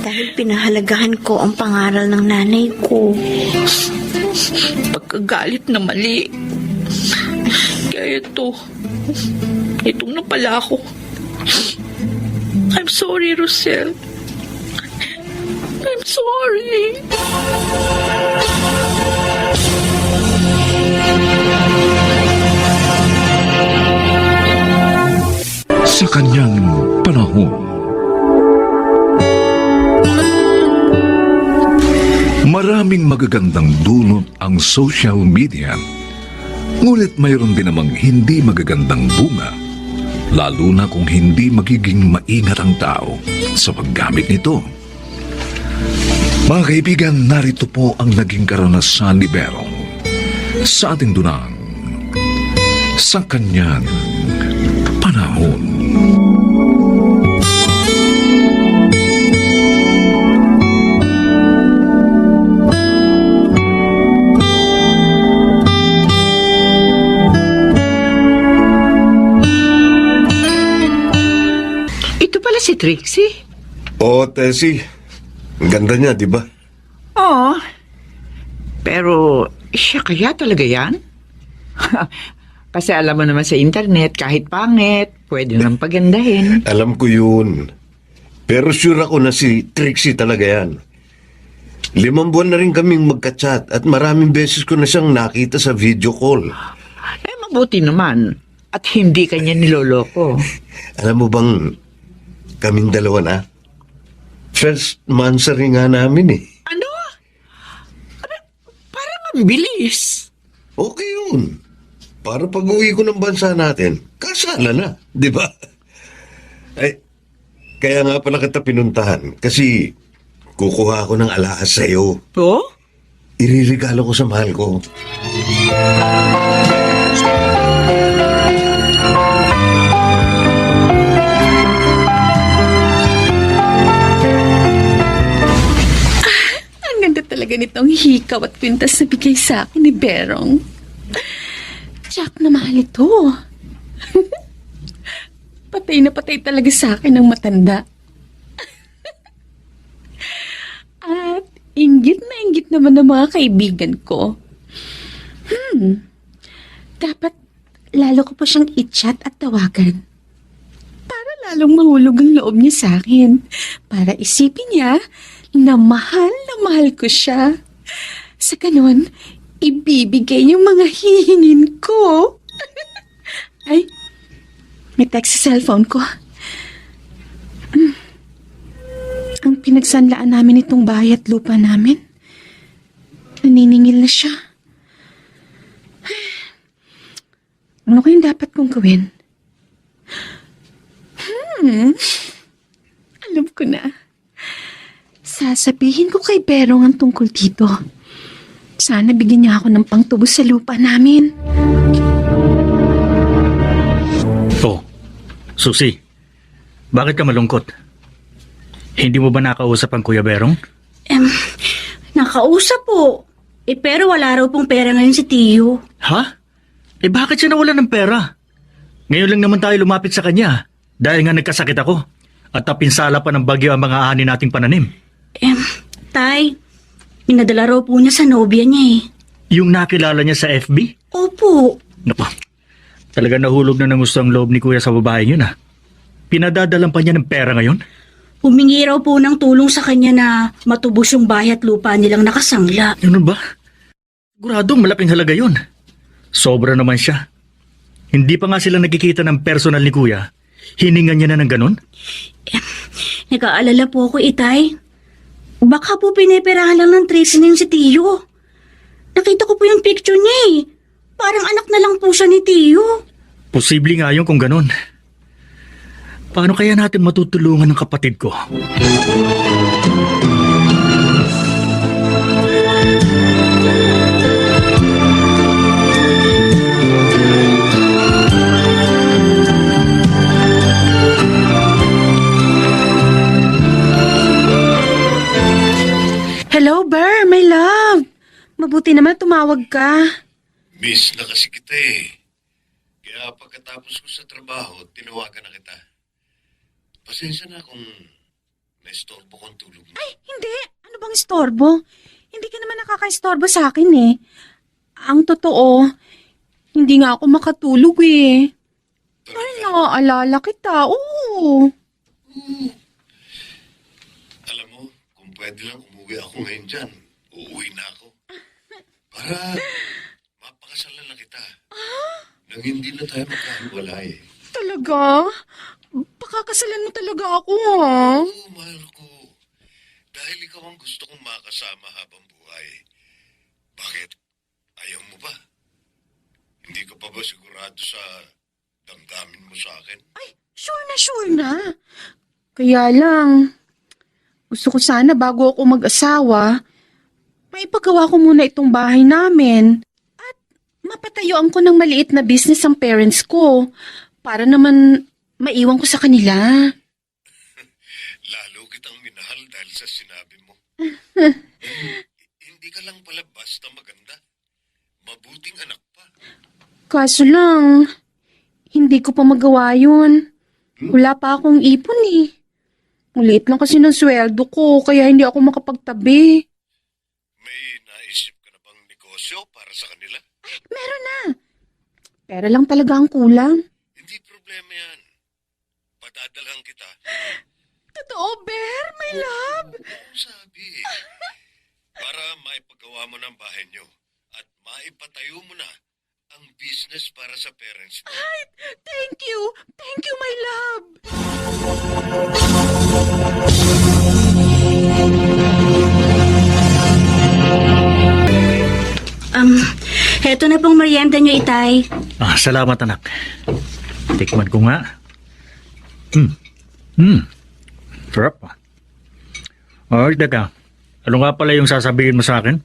Dahil pinahalagahan ko ang pangaral ng nanay ko. Pagkagalit na mali. Kaya itong na pala ako. I'm sorry, Rosel. I'm sorry. Sa kanyang panahon, maraming magagandang dulot ang social media. Ngunit mayroon din namang hindi magagandang bunga, lalo na kung hindi magiging maingat ang tao sa paggamit nito. Mga kaibigan, narito po ang naging karanasan ni Berong sa ating dunang sa kanyang panahon. Ito pala si Trixie. Oo, Tessie. Ang ganda niya, di ba? Oo. Pero siya kaya talaga yan? Kasi alam mo naman sa internet, kahit pangit, pwede nang pagandahin. Alam ko yun. Pero sure ako na si Trixie talaga yan. 5 buwan na rin kaming magka-chat at maraming beses ko na siyang nakita sa video call. Mabuti naman. At hindi kanya niloloko. Alam mo bang kaming dalawa na? First monthsary nga namin eh. Ano? Parang ang bilis. Okay yun. Para pag-uwi ko ng bansa natin, kasala na, di ba? Ay, kaya nga pala kita pinuntahan kasi kukuha ako ng alahas sa'yo. Oh? Iririgalo ko sa mahal ko. Ang ganda talaga nitong hikaw at kwintas na bigay sa akin ni Berong. Jack na mahal ito. Patay na patay talaga sa akin ng matanda. At inggit na inggit naman ng mga kaibigan ko. Dapat lalo ko pa siyang i-chat at tawagan. Para lalong mahulog ang loob niya sa akin. Para isipin niya na mahal ko siya. Sa ganun, ibibigay yung mga hihingin ko. Ay, may text sa cellphone ko. Ang pinagsanlaan namin itong bahay at lupa namin. Naniningil na siya. Ano kayong dapat kong gawin? Alam ko na. Sasabihin ko kay Berong ang tungkol dito. Sana bigyan niya ako ng pangtubos sa lupa namin. Oh, Susi, bakit ka malungkot? Hindi mo ba nakausap ang Kuya Berong? Nakausap po. Pero wala raw pong pera ngayon si Tio. Ha? Bakit siya nawala ng pera? Ngayon lang naman tayo lumapit sa kanya dahil nga nagkasakit ako at napinsala pa ng bagyo ang mga ani nating pananim. Tay, pinadala raw po niya sa nobya niya eh. Yung nakilala niya sa FB? Opo. Naku, talaga nahulog na ng gusto ang loob ni Kuya sa babaeng yun ah. Pinadadalan pa niya ng pera ngayon? Humingi raw po ng tulong sa kanya na matubos yung bahay at lupa nilang nakasangla. Ano ba? Siguradong malaking halaga yun. Sobra naman siya. Hindi pa nga sila nagkikita ng personal ni Kuya. Hiningan niya na ng ganun? Nag-aalala po ako, Itay. Baka po piniperahan lang ng Tracy na yun si Tio. Nakita ko po yung picture niya eh. Parang anak na lang po siya ni Tio. Posible nga yun kung ganun. Paano kaya natin matutulungan ng kapatid ko? Mabuti naman tumawag ka. Miss na kasi kita eh. Kaya pagkatapos ko sa trabaho, tinawagan na kita. Pasensya na kung naistorbo kong tulog mo. Ay, hindi. Ano bang istorbo? Hindi ka naman nakaka-istorbo sa akin eh. Ang totoo, hindi nga ako makatulog eh. Ay, naaalala kita. Oo. Alam mo, kung pwede lang umuwi ako ngayon dyan, uuwi na ako. Para mapakasalan na kita. Nang hindi na tayo magkahiwalay. Talaga? Pakakasalan mo talaga ako ha? Oo, mahal ko. Dahil ikaw ang gusto kong makasama habang buhay. Bakit? Ayaw mo ba? Hindi ka pa ba sigurado sa damdamin mo sa akin? Ay, sure na. Kaya lang, gusto ko sana bago ako mag-asawa, maipagawa ko muna itong bahay namin. At mapatayuan ko ng maliit na business ang parents ko para naman maiwan ko sa kanila. Lalo kitang minahal dahil sa sinabi mo. Hindi ka lang pala basta maganda. Mabuting anak pa. Kaso lang, hindi ko pa magawa yun. Wala pa akong ipon eh. Maliit lang kasi ng sweldo ko, kaya hindi ako makapagtabi. May naisip ka na bang negosyo para sa kanila? Meron na. Pero lang talaga ang kulang. Hindi problema yan. Padadalhan kita. Totoo, Bear, my love. Oo, sabi. Para maipagawa mo ng bahay nyo at maipatayo mo na ang business para sa parents mo. Thank you. Thank you, my love. Heto na pong merienda nyo, Itay. Salamat anak. Tikman ko nga. Sarap. Teka. Ano nga pala yung sasabihin mo sa akin?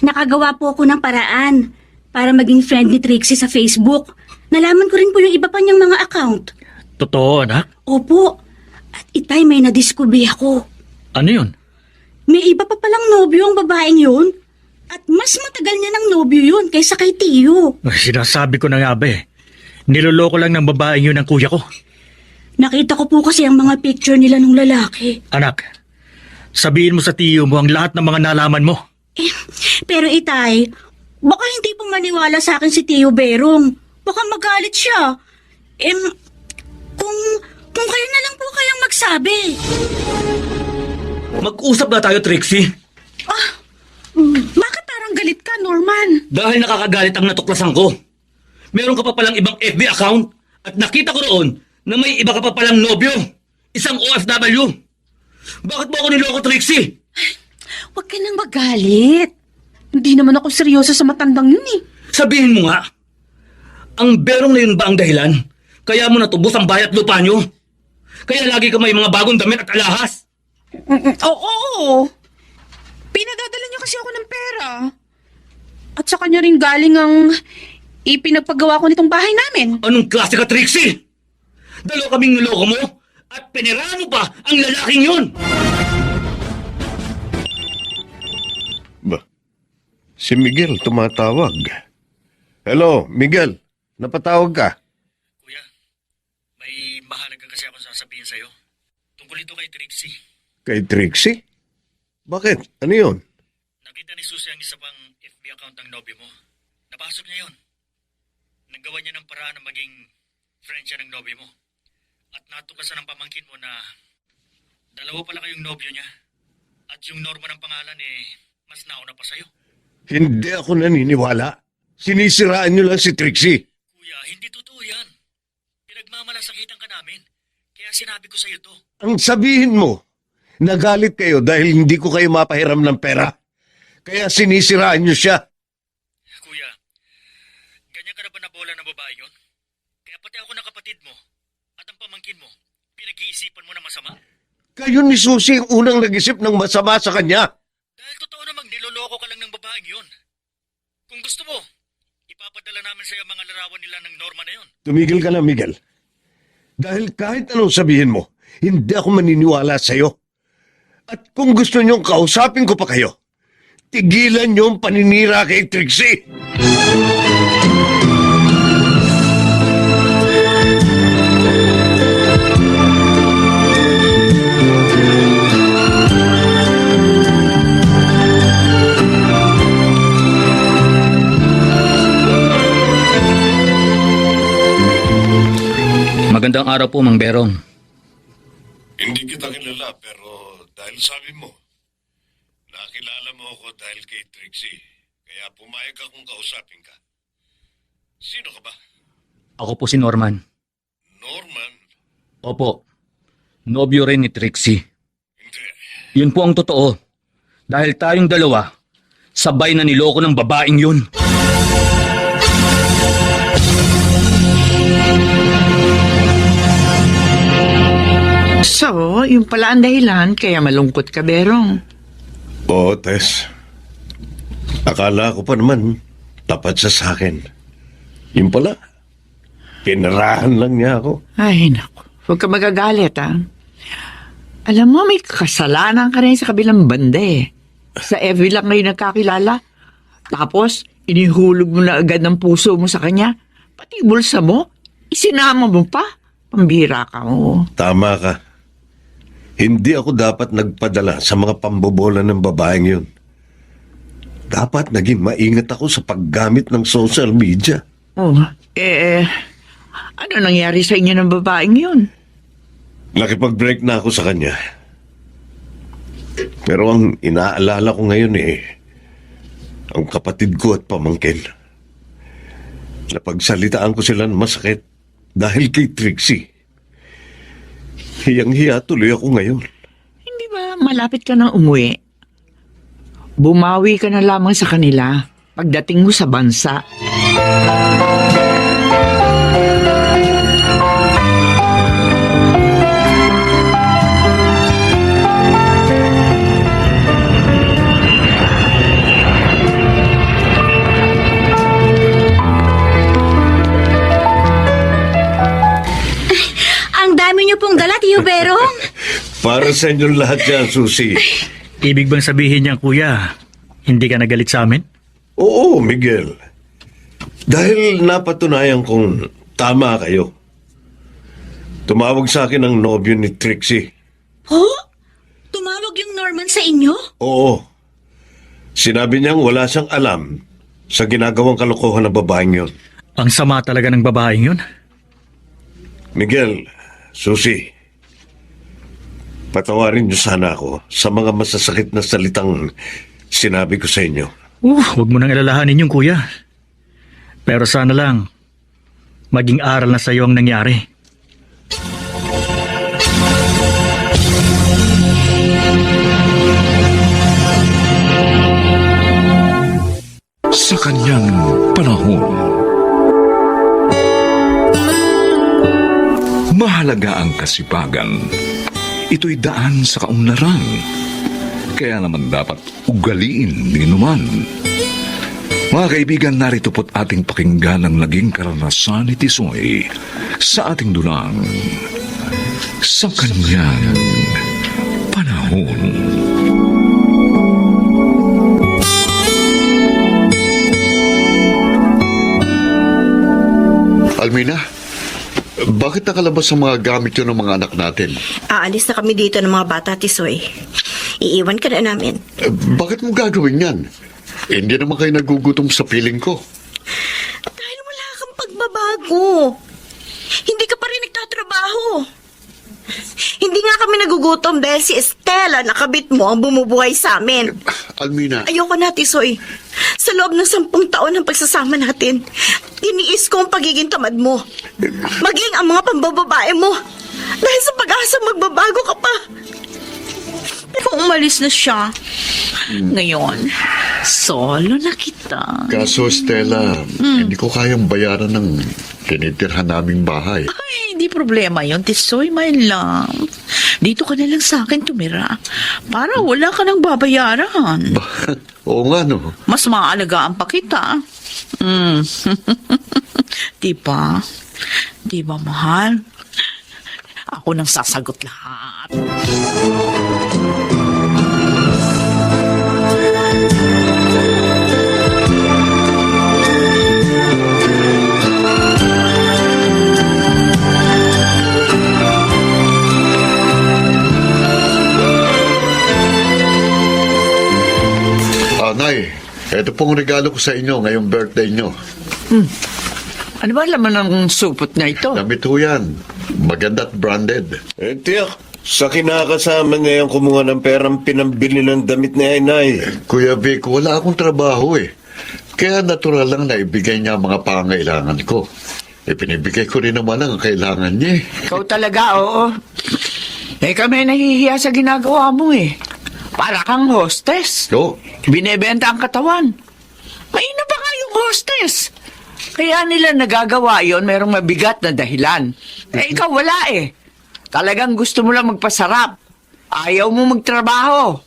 Nakagawa po ako ng paraan para maging friend ni Trixie sa Facebook. Nalaman ko rin po yung iba pa niyang mga account. Totoo, anak? Opo. At Itay, may nadiskubre ako. Ano yun? May iba pa palang nobyo ang babaeng yun. At mas matagal niya ng nobyo yun kaysa kay Tiyo. Sinasabi ko na nga ba eh. Niloloko lang ng babaeng yun ng kuya ko. Nakita ko po kasi ang mga picture nila ng lalaki. Anak, sabihin mo sa tiyo mo ang lahat ng mga nalaman mo. Pero Itay, baka hindi po maniwala sa akin si Tiyo Berong. Baka magalit siya. Kung kayo na lang po kayang magsabi. Mag-usap na tayo, Trixie. Bakit parang galit ka, Norman? Dahil nakakagalit ang natuklasan ko. Meron ka pa palang ibang FB account at nakita ko roon na may iba ka pa palang nobyo. Isang OFW. Bakit mo ako niloko, Trixie? Huwag ka nang magalit. Hindi naman ako seryoso sa matandang yun eh. Sabihin mo nga, ang berong na yun ba ang dahilan? Kaya mo natubos ang bayat lupa nyo? Kaya lagi ka may mga bagong damit at alahas? Oo. Pinadadala niya kasi ako ng pera. At sa kanya rin galing ang ipinagpagawa ko nitong bahay namin. Anong klase ka, Trixie? Dalawa kaming niloko mo at pinirano pa ang lalaking yun! Ba? Si Miguel tumatawag. Hello, Miguel. Napatawag ka? Kuya, may mahalaga kasi akong sasabihin sa'yo. Tungkol ito kay Trixie. Kay Trixie? Bakit? Ano yun? Nakita ni Susie ang isa pang FB account ng nobyo mo. Napasok niya yun. Nagawa niya ng paraan na maging friend siya ng nobyo mo. At natuklasan ng pamangkin mo na dalawa pala kayong nobyo niya. At yung norma ng pangalan mas nauna pa sa'yo. Hindi ako naniniwala. Sinisiraan niyo lang si Trixie. Kuya, hindi totoo yan. Pinagmamalasakitan ka namin. Kaya sinabi ko sa'yo to. Ang sabihin mo, nagalit kayo dahil hindi ko kayo mapahiram ng pera. Kaya sinisiraan niyo siya. Kuya, ganyan ka na ba nabola ng babae yun? Kaya pati ako ng kapatid mo at ang pamangkin mo, pinag-iisipan mo na masama? Kayo ni Susie ang unang nag-isip ng masama sa kanya. Dahil totoo namang niloloko ka lang ng babaeng yun. Kung gusto mo, ipapadala namin sa'yo mga larawan nila ng norma na yun. Tumigil ka na, Miguel. Dahil kahit anong sabihin mo, hindi ako maniniwala sa'yo. At kung gusto niyong kausapin ko pa kayo, tigilan niyo ang paninira kay Trixie. Magandang araw po, Mang Berong. Hindi kita kilala, pero dahil sabi mo, nakilala mo ako dahil kay Trixie. Kaya pumayag akong kausapin ka. Sino ka ba? Ako po si Norman. Norman? Opo. Nobyo rin ni Trixie. Hindi. Yun po ang totoo. Dahil tayong dalawa, sabay na niloko ng babaeng yun. So, yung pala ang dahilan kaya malungkot ka, Berong. Oo, Tess. Akala ko pa naman, tapat siya sa akin. Yun pala, pinarahan lang niya ako. Ay, naku. Huwag ka magagalit, ha? Alam mo, may kasalanan ka rin sa kabilang banda, eh. Sa FB lang ngayon nagkakilala. Tapos, inihulog mo na agad ng puso mo sa kanya. Pati bulsa mo, isinama mo pa. Pambira ka, oh. Tama ka. Hindi ako dapat nagpadala sa mga pambobola ng babaeng yun. Dapat naging maingat ako sa paggamit ng social media. Oh, ano nangyari sa inyo ng babaeng yun? Nakipag-break na ako sa kanya. Pero ang inaalala ko ngayon ang kapatid ko at pamangkin. Napagsalitaan ko sila ng masakit dahil kay Trixie. Hiyang-hiya tuloy ako ngayon. Hindi ba malapit ka nang umuwi? Bumawi ka na lamang sa kanila pagdating mo sa bansa. Ang dami niyo pong dala, Tio Berong. Para sa inyong lahat yan, Susie. Ibig bang sabihin niyan, kuya, hindi ka nagalit sa amin? Oo, Miguel. Dahil napatunayan kong tama kayo. Tumawag sa akin ang nobyo ni Trixie. Oh? Tumawag yung Norman sa inyo? Oo. Sinabi niyang wala siyang alam sa ginagawang kalokohan ng babaeng yun. Ang sama talaga ng babaeng yun. Miguel, Susie, patawarin niyo sana ako sa mga masasakit na salitang sinabi ko sa inyo. Huwag mo nang alalahanin yung kuya. Pero sana lang, maging aral na sa'yo ang nangyari. Sa kanyang panahon, mahalaga ang kasipagan. Ito'y daan sa kaunlaran. Kaya naman dapat ugaliin din naman. Mga kaibigan, narito po't ating pakinggan ang naging karanasan ni Tisoy sa ating dulang. Sa kanyang panahon. Almina, bakit nakalabas ang mga gamit yun ng mga anak natin? Aalis na kami dito ng mga bata, Tisoy. Iiwan ka na namin. Bakit mo gagawin yan? Hindi naman kayo nagugutom sa piling ko. Dahil wala kang pagbabago. Hindi ka pa rin nagtatrabaho. Hindi nga kami nagugutom dahil si Estela, nakabit mo, ang bumubuhay sa amin. Almina, Ayoko na, Tisoy. Sa loob ng 10 taon ng pagsasama natin, tiniis ko ang pagiging tamad mo. Maging ang mga pambababae mo. Dahil sa pag-asa magbabago ka pa. Pero umalis na siya. Ngayon, solo na kita. kaso Stella, hindi ko kayang bayaran ng tinitirhan naming bahay. Ay, hindi problema yun, Tisoy, my love. Dito ka na lang sa akin tumira. Para wala ka nang babayaran. Oo nga, no? Mas maaalagaan pa kita. Diba? Diba, mahal? Ako nang sasagot lahat. Ito pong regalo ko sa inyo ngayong birthday nyo. Ano ba laman ng supot na ito? Damit ho yan. Maganda at branded. Tiyak, sa kinakasama ngayon kumuha ng perang pinambili ng damit ni Inay. Kuya Vic, wala akong trabaho eh. Kaya natural lang na ibigay niya ang mga pangailangan ko. Pinibigay ko rin naman ang kailangan niya eh. Ikaw talaga, oo. Kami nahihiya sa ginagawa mo eh. Para kang hostess. So, Binebenta ang katawan. Mahina ba nga yung hostess? Kaya nila nagagawa yon merong mabigat na dahilan. Ikaw wala eh. Talagang gusto mo lang magpasarap. Ayaw mo magtrabaho.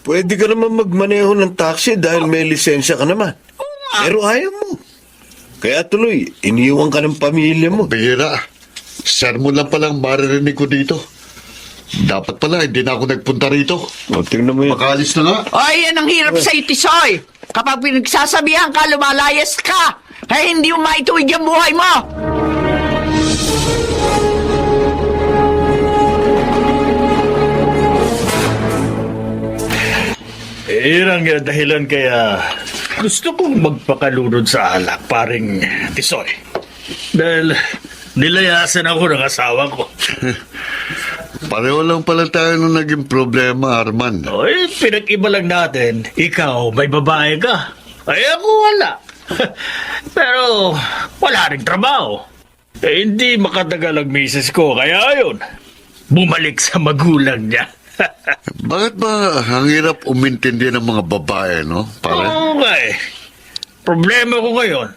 Pwede ka naman magmaneho ng taxi dahil may lisensya ka naman. Pero ayaw mo. Kaya tuloy, iniwan ka ng pamilya mo. bihira. Sermon lang palang maririnig ko dito. Dapat pala, hindi na ako nagpunta rito. O, tingnan mo yun. Makaalis na nga. Ay, yan ang hirap sa Tisoy. Kapag pinagsasabihan ka, lumalayas ka. Kaya hindi mo maituwid ang buhay mo. Iyan ang dahilan kaya gusto kong magpakalunod sa alak, paring Tisoy. Dahil nilayasan ako ng asawa ko. Pareho lang pala tayo nung naging problema, Arman. Oy, pinag-iba lang natin. Ikaw, may babae ka. Ay, ako wala. Pero wala rin trabaho. Hindi makatagal ang misis ko, kaya ayun, bumalik sa magulang niya. Bakit ba ang hirap umintindi ng mga babae, no? Pare? Okay. Problema ko ngayon,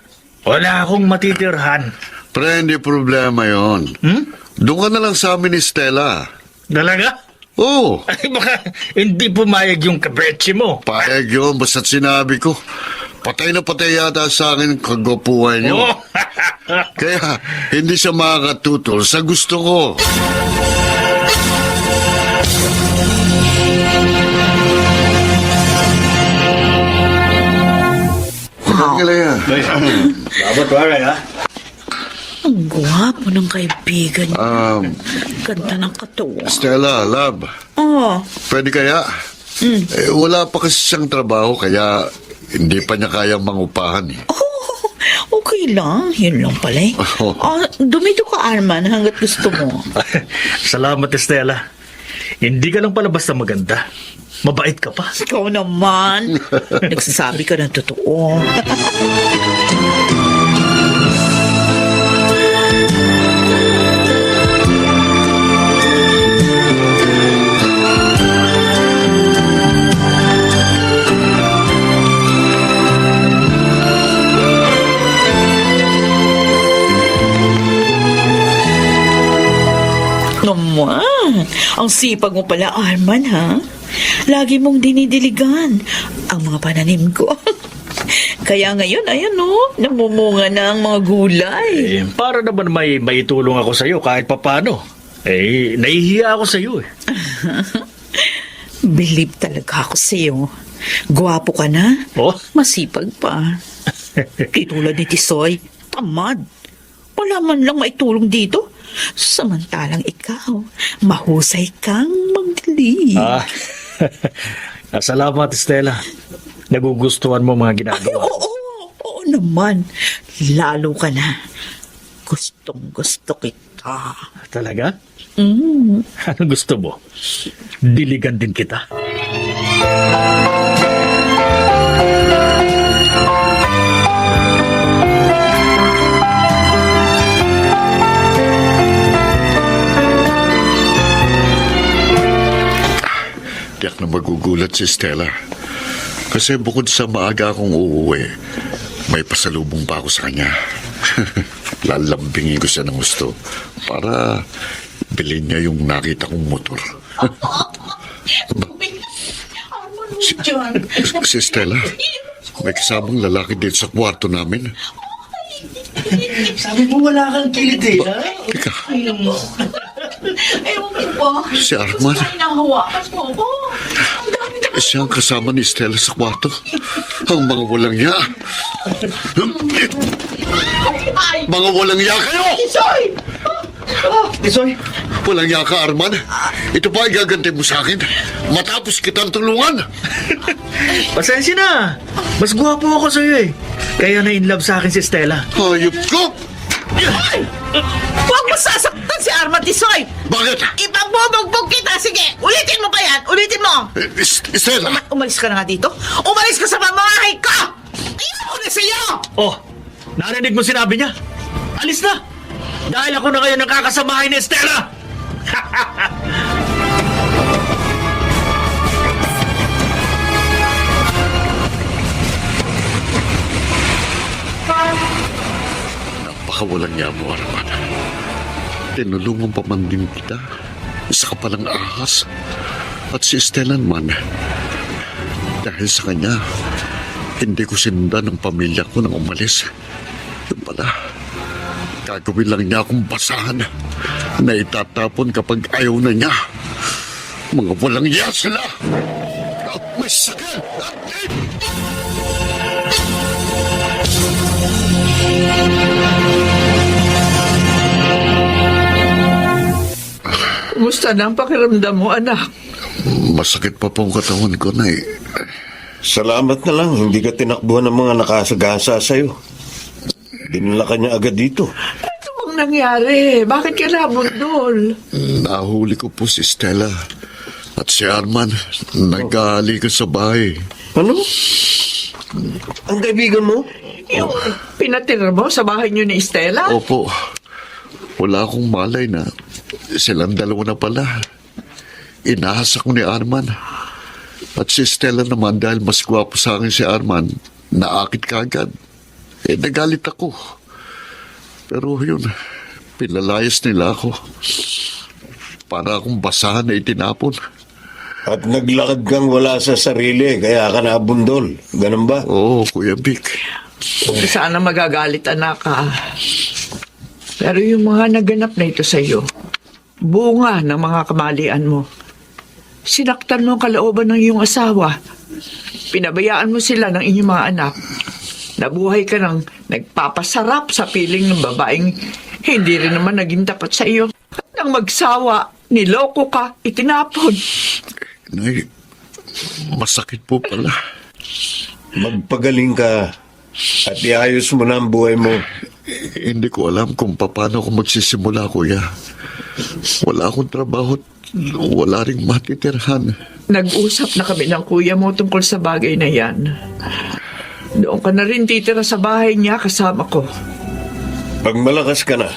wala akong matitirhan. Pre, hindi problema yon. Doon ka na lang sa amin ni Stella. Dalaga? Oo. Ay, baka hindi pumayag yung kabretsi mo. Payag yun, basta't sinabi ko. Patay na patay yata sa akin kagwapuhan niyo. Oh. Kaya hindi siya makakatutol sa gusto ko. Dapat wala, ha? Ang gwapo ng kaibigan niya. Ganda ng katawan. Stella, love, Oh, pwede kaya? Wala pa kasi siyang trabaho, kaya hindi pa niya kayang mangupahan eh. okay lang. Yun lang pala eh. Dumito ka, Arman, hanggat gusto mo. Salamat, Estela. Hindi ka lang pala basta maganda. Mabait ka pa. Ikaw naman. Nagsasabi ka ng totoo. Naman, ang sipag mo pala, Arman, ha? Lagi mong dinidiligan ang mga pananim ko. Kaya ngayon, ayan no, namumunga na ang mga gulay. Para naman may maitulong ako sa'yo kahit papano. Nahihiya ako sa'yo eh. Believe talaga ako sa'yo. Gwapo ka na. Oh? Masipag pa. Kitulad ni Tisoy, tamad. Wala man lang maitulong dito. Samantalang ikaw, mahusay kang magdilig. Salamat, Stella. Nagugustuhan mo mga ginagawa. Oo naman. Lalo ka na. Gustong gusto kita. Talaga? Ano gusto mo? Diligan din kita. Tiyak na magugulat si Stella. Kasi bukod sa maaga akong uuwi, may pasalubong pa ako sa kanya. Lalambingin ko siya ng gusto para bilhin niya yung nakita kong motor. Si Stella, may kasamang lalaki dito sa kwarto namin. Sabi mo wala kang kilid eh, ha? Teka, Ewan ko ba? si Arman. Nahawakan mo ako. Ang dami na. Siya ang kasama ni Stella sa kwarto. Ang mga walang iya. Mga walang iya kayo! Tisoy! Tisoy, Walang yaka, Arman. Ito pa igaganti mo sa akin. Matapos kitang tulungan. pasensya na. Mas gwapo ako sa'yo eh. Kaya na-inlove sa akin si Stella. Hayop ko! Huwag mo sasaktan si Arman, Tisoy! Bakit? Ipabubugbog kita! Sige, ulitin mo pa yan! Ulitin mo! Stella! Umalis ka na nga dito! Umalis ka sa pamamahay ko! Ayaw ko na sa'yo! Oh, narinig mo sinabi niya? Alis na! Dahil ako na ngayon nakakasamahay ni Stella! Napakawalang niya mo, Arman. Tinulungan pa man din kita. Isa ka palang ahas. At si Stella man, dahil sa kanya, hindi ko sinundan ng pamilya ko nang umalis. Yung pala, gagawin lang niya akong basahan na itatapon kapag ayaw na niya. Mga walang iya sila. At may sakit. Kumusta na ang pakiramdam mo, anak? Masakit pa po ang katawan ko, Nay. Salamat na lang, hindi ka tinakbuhan ng mga nakasagasa sa'yo. Dinala ka niya agad dito. Ano bang nangyari? Bakit ka nabundol? Nahuli ko po si Stella. At si Arman, nag-aali ka sa bahay. Ano? Ang kaibigan mo? Yung pinatira mo sa bahay niyo ni Stella? Opo. Wala akong malay na silang dalawa na pala. Inahas ako ni Arman. At si Stella naman dahil mas gwapo sa akin si Arman, naakit ka agad. Nagalit ako. Pero yun, pinalayas nila ako. Para akong basahan na itinapon. At naglakad kang wala sa sarili, kaya ka nabundol. Ganun ba? Oo, Kuya Vic. Sana magagalit, anak, ha? Pero yung mga naganap na ito sa iyo, bunga ng mga kamalian mo. Sinaktan mo ang kalooban ng iyong asawa. Pinabayaan mo sila ng inyong mga anak. Nabuhay ka ng nagpapasarap sa piling ng babaeng hindi rin naman naging tapat sa iyo. At nang magsawa, niloko ka, itinapon. Nay, masakit po pala. Magpagaling ka at iayos mo na ang buhay mo. Hindi ko alam kung paano ako magsisimula, Kuya. Wala akong trabaho at wala ring matitirhan. Nag-usap na kami ng kuya mo tungkol sa bagay na yan. Doon ka na rin titira sa bahay niya kasama ko. Pag malakas ka na,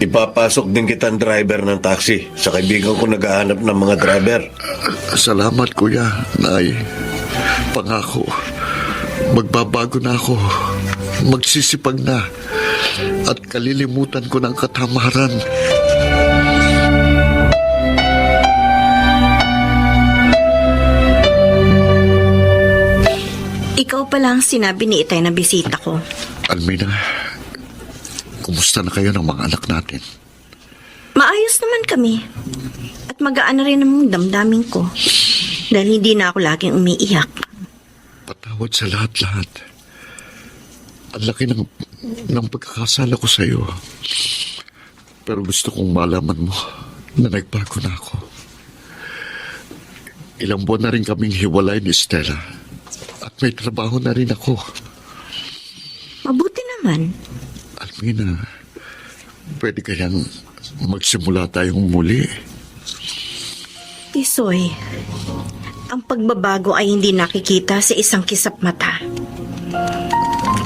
ipapasok din kitang driver ng taxi. Sa kaibigan ko naghahanap ng mga driver. Salamat, Kuya. Nay, pangako, magbabago na ako. Magsisipag na. At kalilimutan ko ng katamaran. Ikaw pala ang sinabi ni Itay na bisita ko. Almina, kumusta na kayo ng mga anak natin? Maayos naman kami. At magaan na rin ang damdamin ko. Dahil hindi na ako laging umiiyak. Patawad sa lahat-lahat. Ang laki ng pagkakasala ko sa iyo. Pero gusto kong malaman mo na nagbago na ako. Ilang buwan na rin kaming hiwalay ni Stella. At may trabaho na rin ako. Mabuti naman. Almina, pwede kayang magsimula tayong muli. Tisoy, ang pagbabago ay hindi nakikita sa isang kisap mata.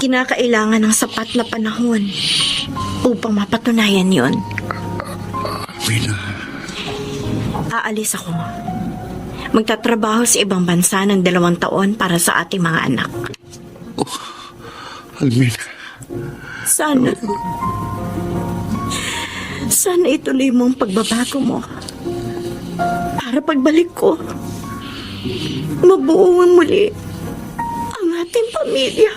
Kinakailangan ng sapat na panahon upang mapatunayan yon. Almina, Aalis ako. Magtatrabaho sa ibang bansa ng 2 taon para sa ating mga anak. Almina. Sana ituloy mo ang pagbabago mo. Para pagbalik ko, mabuo muli ang ating pamilya.